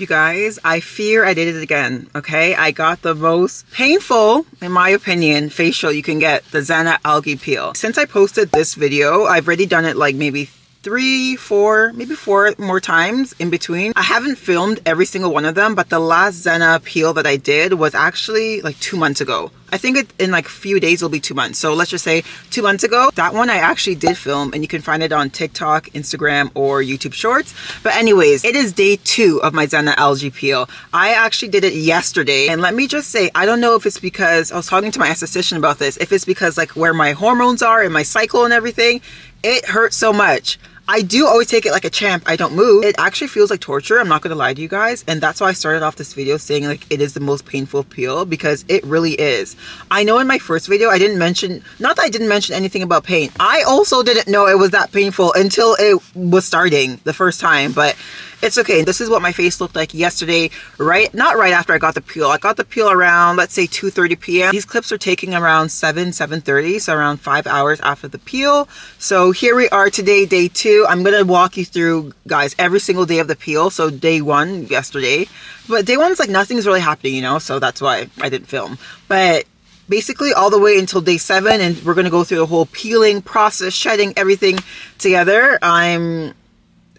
You guys, I fear I did it again, okay? I got the most painful, in my opinion, facial you can get, the Zena Algae Peel. Since I posted this video, I've already done it like maybe 3, 4, maybe 4 more times in between. I haven't filmed every single one of them, but the last Zena peel that I did was actually like 2 months ago. I think in like a few days it'll be 2 months. So let's just say 2 months ago. That one I actually did film, and you can find it on TikTok, Instagram, or YouTube Shorts. But anyways, it is day 2 of my Zena Algae Peel. I actually did it yesterday, and let me just say, I don't know if it's because I was talking to my esthetician about this, if it's because like where my hormones are and my cycle and everything, it hurts so much. I do always take it like a champ. I don't move. It actually feels like torture. I'm not going to lie to you guys. And that's why I started off this video saying like it is the most painful peel, because it really is. I know in my first video, I didn't mention, not that I didn't mention anything about pain. I also didn't know it was that painful until it was starting the first time, but it's okay. This is what my face looked like yesterday, not right after I got the peel. I got the peel around, let's say 2:30 p.m. These clips are taking around 7:30, so around 5 hours after the peel. So here we are today, day 2. I'm going to walk you through, guys, every single day of the peel. So day 1, yesterday. But day 1's like nothing's really happening, you know, so that's why I didn't film. But basically all the way until day 7, and we're going to go through the whole peeling process, shedding everything together.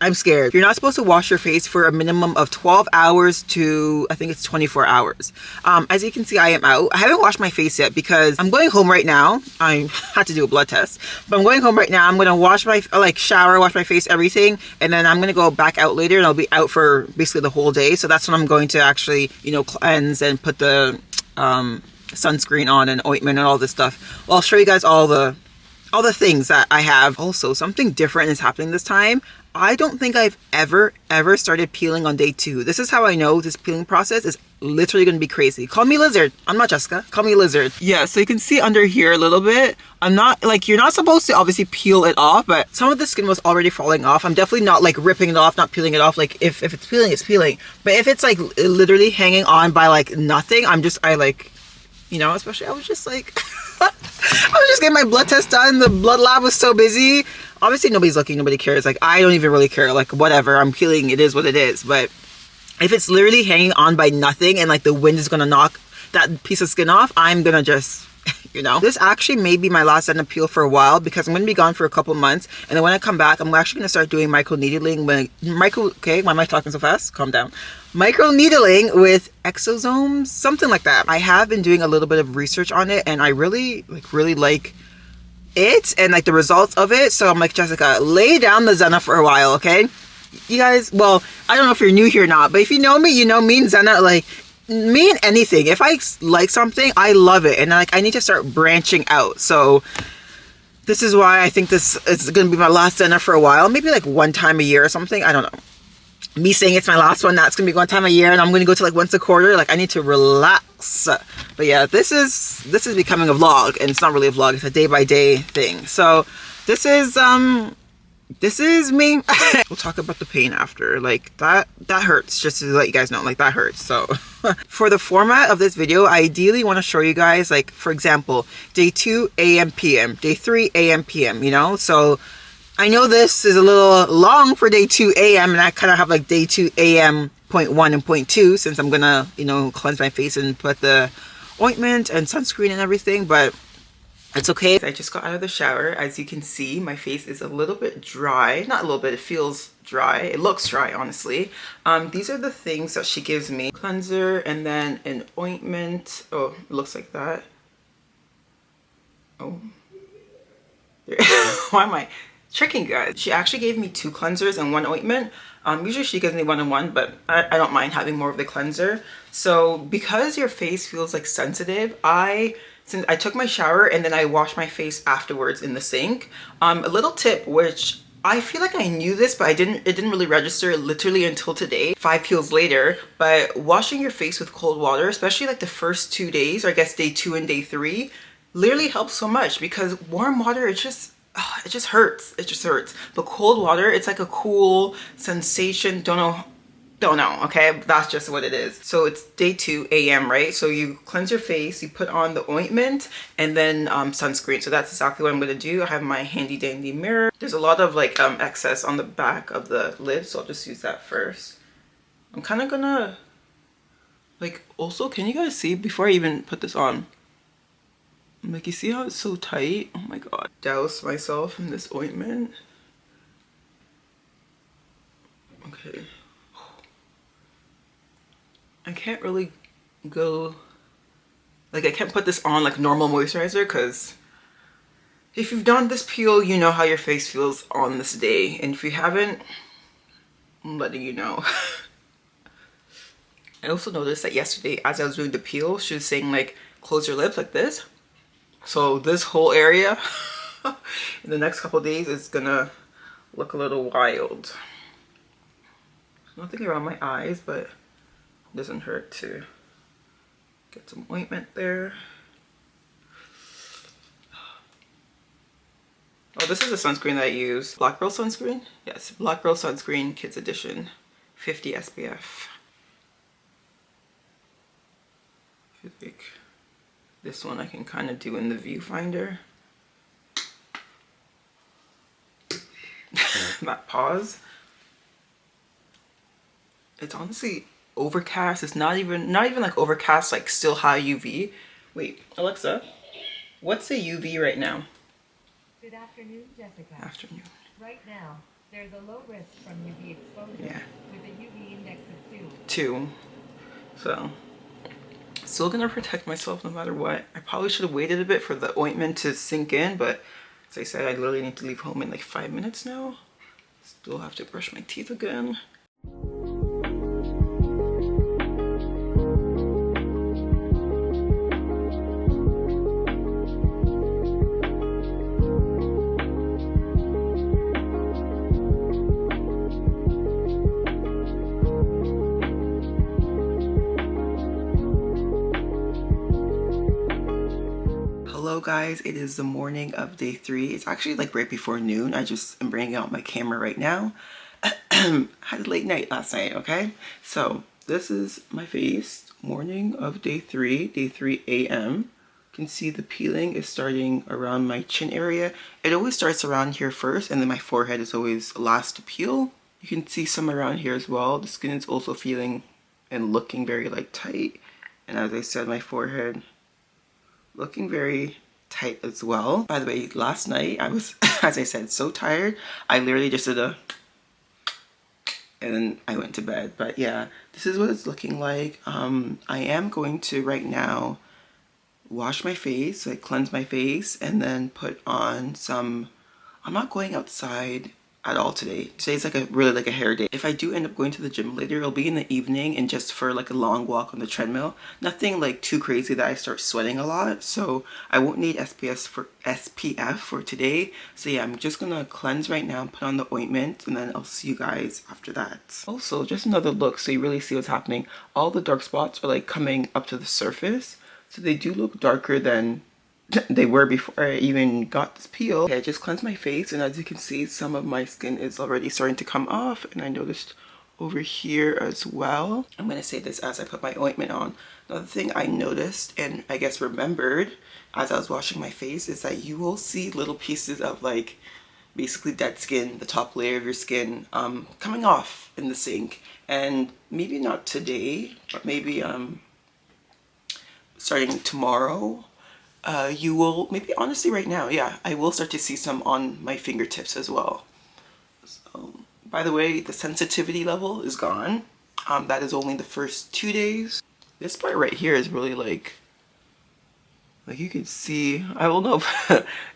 I'm scared. You're not supposed to wash your face for a minimum of 12 hours to, I think it's 24 hours. As you can see, I am out. I haven't washed my face yet because I'm going home right now. I had to do a blood test, but I'm going home right now. I'm going to wash my, shower, wash my face, everything. And then I'm going to go back out later, and I'll be out for basically the whole day. So that's when I'm going to actually, you know, cleanse and put the sunscreen on and ointment and all this stuff. Well, I'll show you guys all the things that I have. Also, something different is happening this time. I don't think I've ever started peeling on day 2. This is how I know this peeling process is literally going to be crazy. Call me Lizard. I'm not Jessica. Call me Lizard. Yeah, so you can see under here a little bit. I'm not, like, you're not supposed to obviously peel it off, but some of the skin was already falling off. I'm definitely not like ripping it off, not peeling it off. Like if it's peeling, it's peeling. But if it's like literally hanging on by like nothing, I like, you know, especially I was just like, I was just getting my blood test done. The blood lab was so busy. Obviously nobody's looking, nobody cares. Like, I don't even really care. Like, whatever, I'm peeling, it is what it is. But if it's literally hanging on by nothing and like the wind is gonna knock that piece of skin off, I'm gonna just, you know. This actually may be my last Zena peel for a while, because I'm gonna be gone for a couple months, and then when I come back, I'm actually gonna start doing microneedling. Okay, why am I talking so fast? Calm down. Microneedling with exosomes, something like that. I have been doing a little bit of research on it, and I really like it and like the results of it. So I'm like, Jessica, lay down the Zena for a while, okay? You guys, well, I don't know if you're new here or not, but if you know me, you know me and Zena, like, me and anything. If I like something, I love it, and like I need to start branching out. So this is why I think this is gonna be my last Zena for a while. Maybe like 1 time a year or something. I don't know. Me saying it's my last one, that's gonna be 1 time a year, and I'm gonna go to like once a quarter. Like, I need to relax. But yeah, this is becoming a vlog, and it's not really a vlog, it's a day-by-day thing. So this is me. We'll talk about the pain after. Like, that hurts, just to let you guys know, like, that hurts. So for the format of this video, I ideally want to show you guys, like, for example, day 2 a.m. p.m., day 3 a.m. p.m., you know. So I know this is a little long for day 2 a.m. and I kind of have like day 2 a.m. point 1 and point 2, since I'm gonna, you know, cleanse my face and put the ointment and sunscreen and everything, but it's okay. I just got out of the shower. As you can see, my face is a little bit dry. Not a little bit, it feels dry. It looks dry, honestly. These are the things that she gives me. Cleanser and then an ointment. Oh, it looks like that. Oh. Why am I tricking you guys? She actually gave me 2 cleansers and 1 ointment. Usually she gives me 1 and 1, but I don't mind having more of the cleanser. So because your face feels like sensitive, since I took my shower and then I washed my face afterwards in the sink. A little tip, which I feel like I knew this, but it didn't really register literally until today, 5 peels later. But washing your face with cold water, especially like the first 2 days, or I guess day 2 and day 3, literally helps so much, because warm water, it just hurts. It just hurts. But cold water, it's like a cool sensation. Don't know, okay? That's just what it is. So it's day 2 a.m., right? So you cleanse your face, you put on the ointment, and then sunscreen. So that's exactly what I'm gonna do. I have my handy dandy mirror. There's a lot of like excess on the back of the lid, so I'll just use that first. I'm kind of gonna, like, also, can you guys see before I even put this on? Like, you see how it's so tight? Oh my god. Douse myself in this ointment. Okay. I can't really go, like, I can't put this on like normal moisturizer, because if you've done this peel, you know how your face feels on this day. And if you haven't, I'm letting you know. I also noticed that yesterday as I was doing the peel, she was saying like, close your lips like this. So this whole area in the next couple of days is gonna look a little wild. Nothing around my eyes, but it doesn't hurt to get some ointment there. Oh, this is the sunscreen that I use. Black Girl sunscreen? Yes, Black Girl sunscreen, Kids Edition, 50 SPF. I feel like this one I can kind of do in the viewfinder. That pause. It's honestly overcast. It's not even like overcast, like still high UV. Wait, Alexa, what's the UV right now? Good afternoon, Jessica. Afternoon. Right now, there's a low risk from UV exposure, Yeah, with a UV index of 2. 2. So, still gonna protect myself no matter what. I probably should have waited a bit for the ointment to sink in, but as I said, I literally need to leave home in like 5 minutes now. Still have to brush my teeth again. Hello guys, it is the morning of day 3. It's actually like right before noon. I just am bringing out my camera right now. Had a late night last night, okay? So this is my face, morning of day 3 a.m. You can see the peeling is starting around my chin area. It always starts around here first, and then my forehead is always last to peel. You can see some around here as well. The skin is also feeling and looking very like tight. And as I said, my forehead looking very tight as well. By the way, last night I was, as I said, so tired. I literally just did a, and then I went to bed. But yeah, this is what it's looking like. I am going to right now wash my face, like cleanse my face, and then put on some, I'm not going outside at all today. Today's like a really like a hair day. If I do end up going to the gym later, it'll be in the evening and just for like a long walk on the treadmill. Nothing like too crazy that I start sweating a lot, so I won't need SPF for today. So yeah, I'm just gonna cleanse right now, put on the ointment, and then I'll see you guys after that. Also, just another look so you really see what's happening. All the dark spots are like coming up to the surface, so they do look darker than they were before I even got this peel. Okay, I just cleansed my face, and as you can see, some of my skin is already starting to come off, and I noticed over here as well. I'm gonna say this as I put my ointment on. Another thing I noticed, and I guess remembered as I was washing my face, is that you will see little pieces of like basically dead skin, the top layer of your skin, coming off in the sink. And maybe not today, but maybe starting tomorrow, you will, maybe honestly right now, yeah, I will start to see some on my fingertips as well. So, by the way, the sensitivity level is gone. That is only the first 2 days. This part right here is really like you can see, I don't know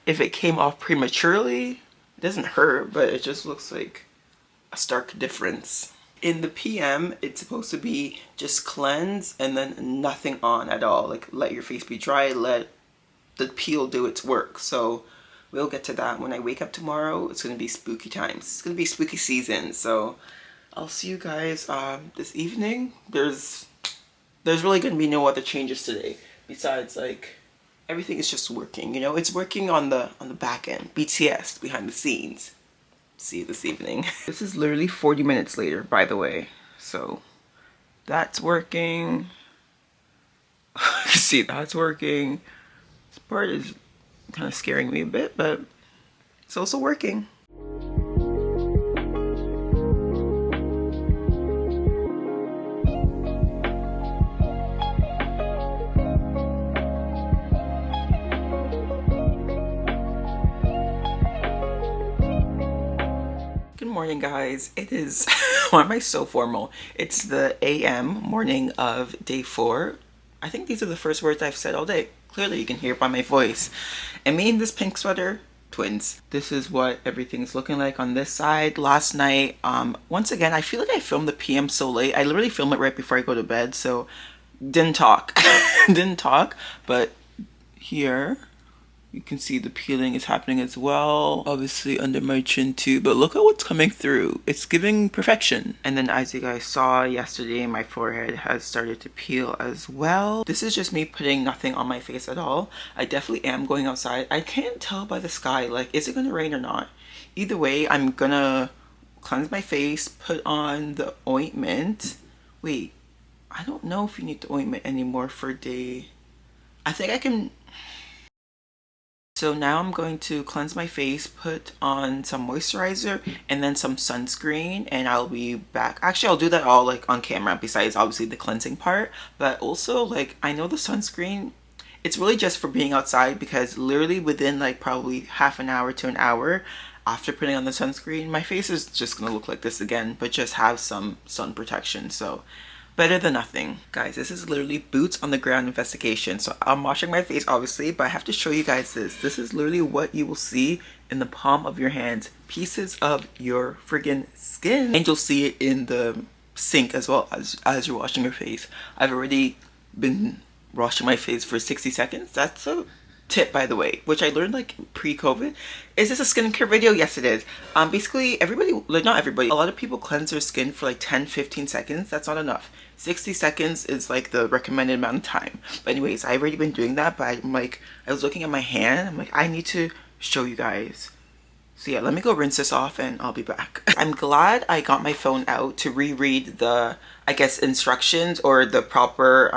if it came off prematurely. It doesn't hurt, but it just looks like a stark difference. In the PM, it's supposed to be just cleanse and then nothing on at all. Like let your face be dry, let the peel do its work. So we'll get to that. When I wake up tomorrow, it's gonna be spooky times. It's gonna be spooky season. So I'll see you guys this evening. There's really gonna be no other changes today besides like everything is just working. You know, it's working on the back end, BTS behind the scenes. See you this evening. This is literally 40 minutes later, by the way. So that's working. See, that's working. This part is kind of scaring me a bit, but it's also working. morning, guys. It is, why am I so formal? It's the AM morning of day 4. I think these are the first words I've said all day. Clearly you can hear it by my voice. And me in this pink sweater, twins. This is what everything's looking like on this side. Last night, once again, I feel like I filmed the PM so late. I literally film it right before I go to bed, so didn't talk. Didn't talk, but here you can see the peeling is happening as well. Obviously under my chin too, but look at what's coming through. It's giving perfection. And then as you guys saw yesterday, my forehead has started to peel as well. This is just me putting nothing on my face at all. I definitely am going outside. I can't tell by the sky, like, is it gonna rain or not? Either way, I'm gonna cleanse my face, put on the ointment. Wait, I don't know if you need the ointment anymore for day. I think I can. So now I'm going to cleanse my face, put on some moisturizer, and then some sunscreen, and I'll be back. Actually, I'll do that all like on camera, besides obviously the cleansing part. But also, like, I know the sunscreen, it's really just for being outside, because literally within like probably half an hour to an hour after putting on the sunscreen, my face is just gonna look like this again, but just have some sun protection. So better than nothing. Guys, this is literally boots on the ground investigation. So I'm washing my face obviously, but I have to show you guys this. This is literally what you will see in the palm of your hands. Pieces of your friggin' skin. And you'll see it in the sink as well as you're washing your face. I've already been washing my face for 60 seconds. That's a tip, by the way, which I learned like pre-COVID. Is this a skincare video? Yes, it is. Basically everybody, like not everybody, a lot of people cleanse their skin for like 10-15 seconds. That's not enough. 60 seconds is like the recommended amount of time. But anyways, I've already been doing that, but I'm like, I was looking at my hand, I'm like, I need to show you guys. So yeah, let me go rinse this off and I'll be back. I'm glad I got my phone out to reread the, I guess, instructions or the proper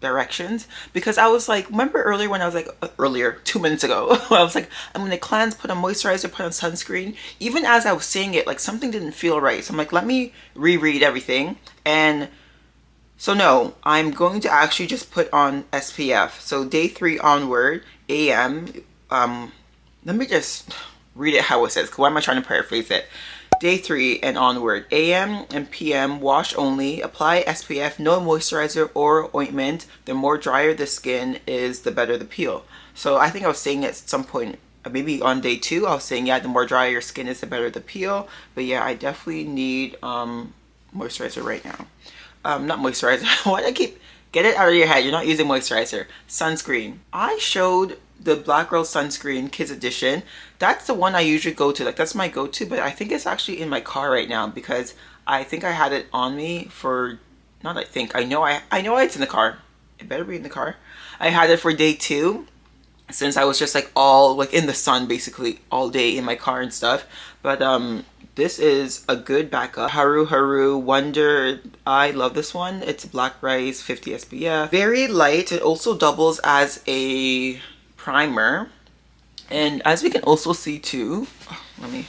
directions, because I was like, remember earlier when I was like, earlier 2 minutes ago, I was like, I'm gonna cleanse, put on moisturizer, put on sunscreen. Even as I was saying it, like something didn't feel right, so I'm like, let me reread everything. And so no, I'm going to actually just put on SPF. So day 3 onward, AM, let me just read it how it says, because why am I trying to paraphrase it? Day 3 and onward, AM and PM, wash only, apply SPF, no moisturizer or ointment. The more drier the skin is, the better the peel. So I think I was saying at some point, maybe on day 2, I was saying, yeah, the more drier your skin is, the better the peel. But yeah, I definitely need moisturizer right now. Not moisturizer. Why do I keep, get it out of your head, you're not using moisturizer. Sunscreen. I showed the Black Girl Sunscreen Kids Edition. That's the one I usually go to, like that's my go-to, but I think it's actually in my car right now, because I think I had it on me for, not I think, I know it's in the car. It better be in the car. I had it for day 2, since I was just like all like in the sun basically all day in my car and stuff. But this is a good backup. Haru Haru Wonder, I love this one. It's black rice, 50 SPF. Very light. It also doubles as a primer. And as we can also see too, let me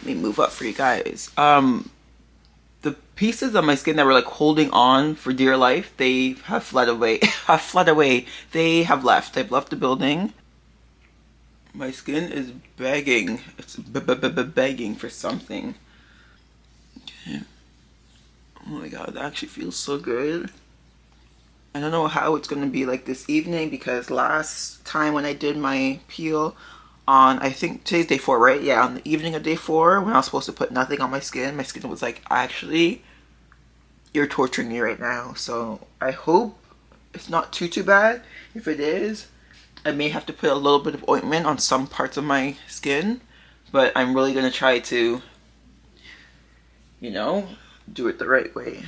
move up for you guys. The pieces of my skin that were like holding on for dear life, they have fled away. They have left. They've left the building. My skin is begging. It's begging for something. Okay. Oh my god, that actually feels so good. I don't know how it's gonna be like this evening, because last time when I did my peel on, I think today's day 4, right? Yeah, on the evening of day 4, when I was supposed to put nothing on my skin was like, actually, you're torturing me right now. So I hope it's not too bad. If it is, I may have to put a little bit of ointment on some parts of my skin, but I'm really gonna try to, you know, do it the right way.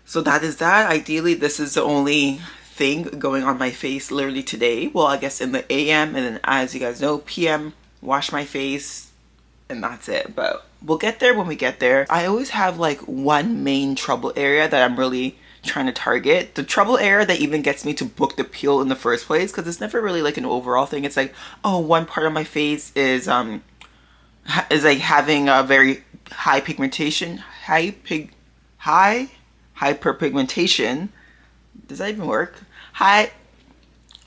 So that is that. Ideally, this is the only thing going on my face literally today. Well, I guess in the AM, and then as you guys know, PM, wash my face, and that's it. But we'll get there when we get there. I always have like one main trouble area that I'm really trying to target. The trouble area that even gets me to book the peel in the first place, because it's never really like an overall thing. It's like, oh, one part of my face is like having a very high pigmentation, hyperpigmentation. Does that even work? High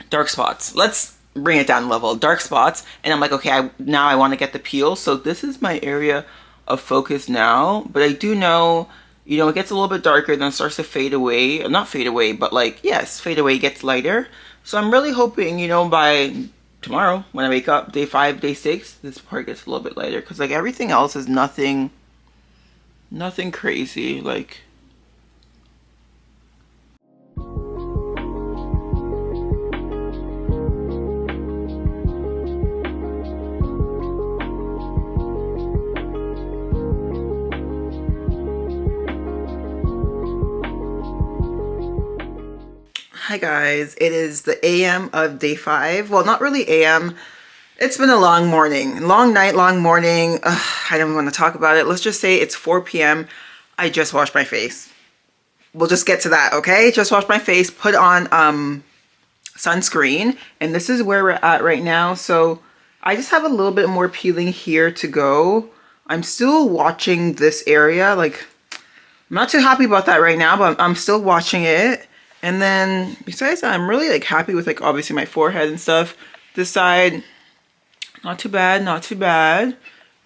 dark spots. Let's bring it down a level. Dark spots. And I'm like, okay, now I want to get the peel. So this is my area of focus now, but I do know, you know, it gets a little bit darker, then it starts to fade away. Not fade away, but like, yes, fade away, gets lighter. So I'm really hoping, you know, by tomorrow when I wake up, day 5, day 6, this part gets a little bit lighter, because like everything else is nothing crazy. Like, hi guys, it is the AM of day 5. Well, not really AM. It's been a long morning, long night, long morning. I don't want to talk about it. Let's just say it's 4 p.m. I just washed my face. We'll just get to that, okay? Just washed my face, put on sunscreen, and this is where we're at right now. So I just have a little bit more peeling here to go. I'm still watching this area. Like, I'm not too happy about that right now, but I'm still watching it. And then besides that, I'm really like happy with like obviously my forehead and stuff. This side, not too bad, not too bad.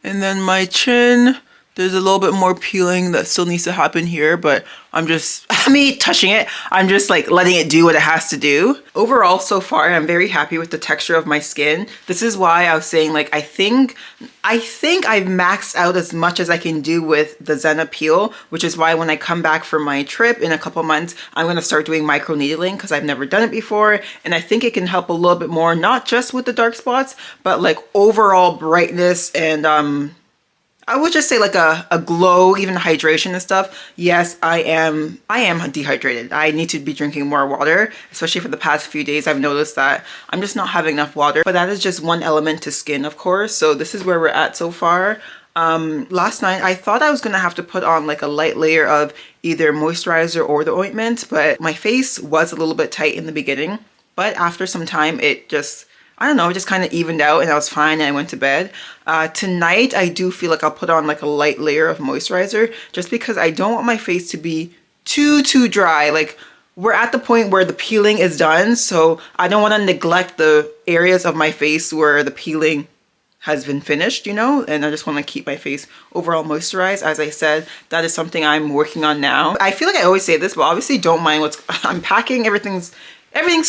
And then my chin, there's a little bit more peeling that still needs to happen here, but I'm just, me touching it, I'm just like letting it do what it has to do. Overall, so far, I'm very happy with the texture of my skin. This is why I was saying, like, I think I've maxed out as much as I can do with the Zena Peel, which is why when I come back from my trip in a couple months, I'm gonna start doing microneedling because I've never done it before. And I think it can help a little bit more, not just with the dark spots, but like overall brightness and I would just say like a glow, even hydration and stuff. Yes, I am dehydrated. I need to be drinking more water, especially for the past few days. I've noticed that I'm just not having enough water, but that is just one element to skin, of course. So this is where we're at so far. Last night I thought I was gonna have to put on like a light layer of either moisturizer or the ointment, but my face was a little bit tight in the beginning, but after some time it just, I don't know, it just kind of evened out and I was fine and I went to bed. Tonight, I do feel like I'll put on like a light layer of moisturizer just because I don't want my face to be too dry. Like, we're at the point where the peeling is done, so I don't want to neglect the areas of my face where the peeling has been finished, you know, and I just want to keep my face overall moisturized. As I said, that is something I'm working on now. I feel like I always say this, but obviously don't mind what's, I'm packing, everything's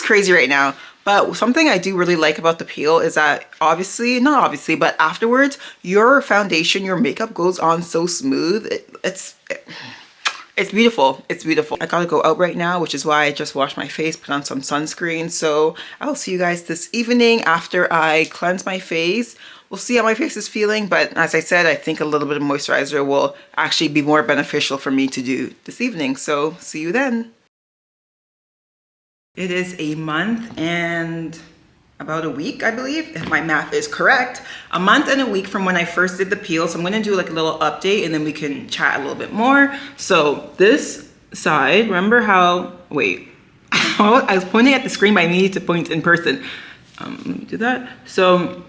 crazy right now. But something I do really like about the peel is that not obviously, but afterwards, your foundation, your makeup goes on so smooth. It's beautiful. It's beautiful. I gotta go out right now, which is why I just washed my face, put on some sunscreen. So I'll see you guys this evening after I cleanse my face. We'll see how my face is feeling, but as I said, I think a little bit of moisturizer will actually be more beneficial for me to do this evening. So see you then. It is a month and about a week, I believe, if my math is correct. A month and a week from when I first did the peel. So I'm gonna do like a little update and then we can chat a little bit more. So this side, remember how, wait, I was pointing at the screen, but I needed to point in person. Let me do that. So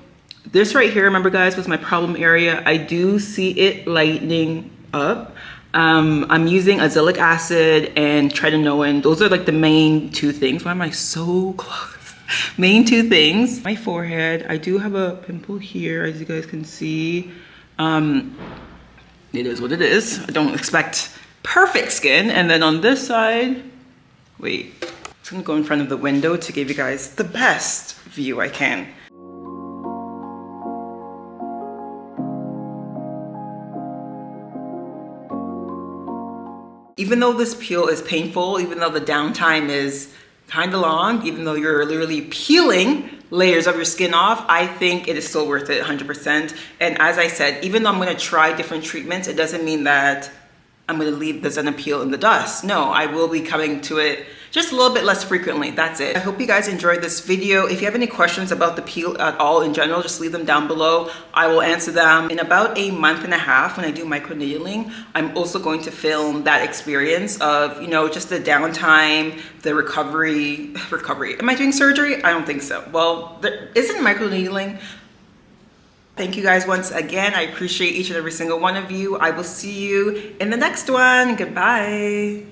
this right here, remember guys, was my problem area. I do see it lightening up. I'm using azelaic acid and tretinoin. Those are like the main 2 things. Why am I so close? Main 2 things. My forehead, I do have a pimple here, as you guys can see. It is what it is. I don't expect perfect skin. And then on this side, wait, I'm just gonna go in front of the window to give you guys the best view I can. Even though this peel is painful, even though the downtime is kind of long, even though you're literally peeling layers of your skin off, I think it is still worth it 100%. And as I said, even though I'm gonna try different treatments, it doesn't mean that I'm gonna leave the Zena Peel in the dust. No, I will be coming to it just a little bit less frequently. That's it. I hope you guys enjoyed this video. If you have any questions about the peel at all in general, just leave them down below. I will answer them. In about a month and a half, when I do microneedling, I'm also going to film that experience of, you know, just the downtime, the recovery. Am I doing surgery? I don't think so. Well, there isn't microneedling. Thank you guys once again. I appreciate each and every single one of you. I will see you in the next one. Goodbye.